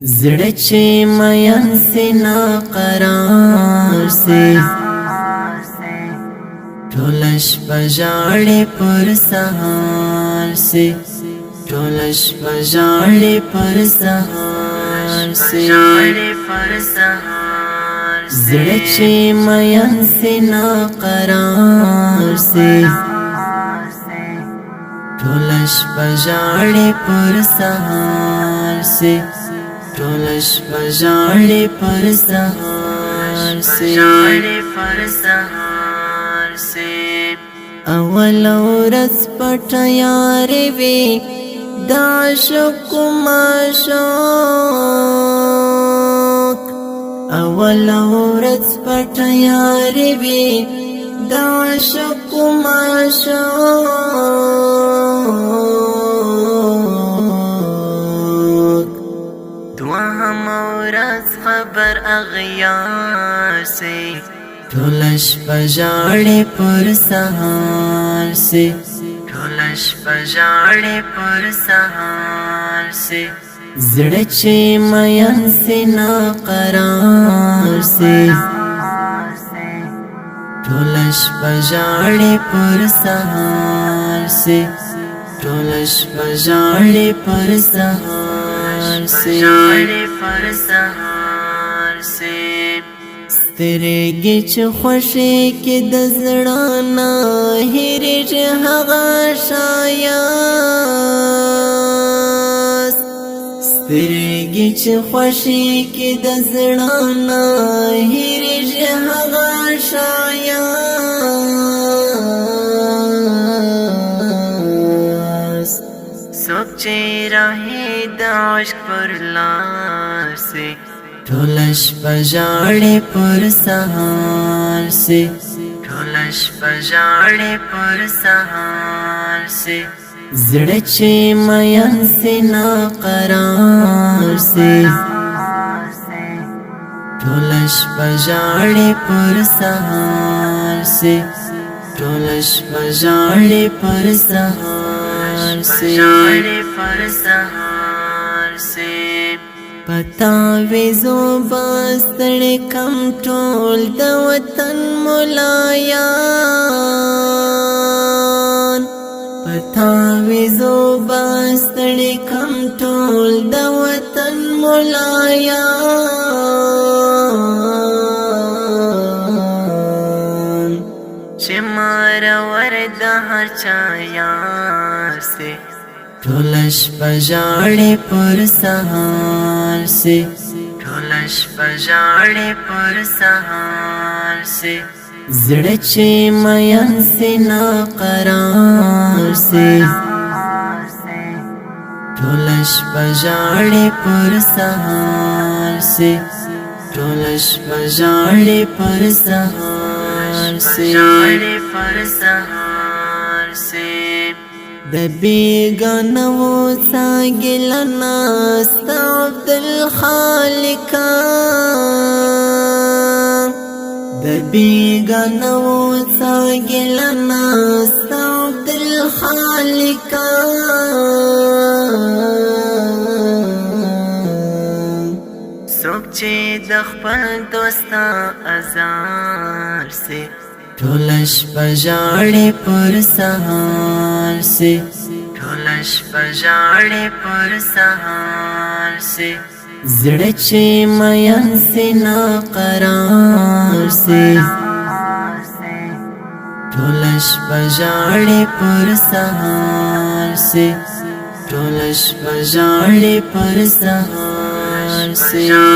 زړه چې مین سینا قرار سي ټولش بجاړې پر سهار سي ټولش بجاړې پر سهار سي زړه چې مین سینا قرار سي ټولش بجاړې پر سهار سي ټولش بجاړې پر سهار سي اول ورځ پټ یارې وي د عشق معشوق اول ورځ پټ یارې وي د عشق معشوق دوهم ورځ خبر اغیار سي ټولش بجاړې پر سهار سي ټولش بجاړې پر سهار سي زړه چې مین سینا قرار سي ټولش بجاړې پر سهار سي ټولش بجاړې پر سهار سي سترګې چې خوشې کې د زړه نه هېرېږي هغه ښایست سترګې چې خوشې کې د زړه نه هېرېږي هغه ښایست څوک چې راهي د عشق پر لار سي ټولش بجاړې پر سهار سي ټولش بجاړې پر سهار سي زړه چې مین سینا قرار سي ټولش بجاړې پر سهار سي ټولش بجاړې پر سهار سي پتا ویزو باستړې کم ټول د وطن ملایان پتا ویزو باستړې کم ټول د وطن ملایان چې مار ورد هر چا یار سي ټولش بجاړې پر سهار سي ټولش بجاړې پر سهار سي زړه چې مین سینا قرار سي ټولش بجاړې پر سهار سي ټولش بجاړې پر سهار سي د بیگانو ساګلنا ستا عبدالخالق د بیگانو ساګلنا ستا عبدالخالق څوک چې د خپل دوستا ازار سي ټولش بجاړې پر سهار سي ټولش بجاړې پر سهار سي زړه چې مین سینا قرار سي ټولش بجاړې پر سهار سي ټولش بجاړې پر سهار سي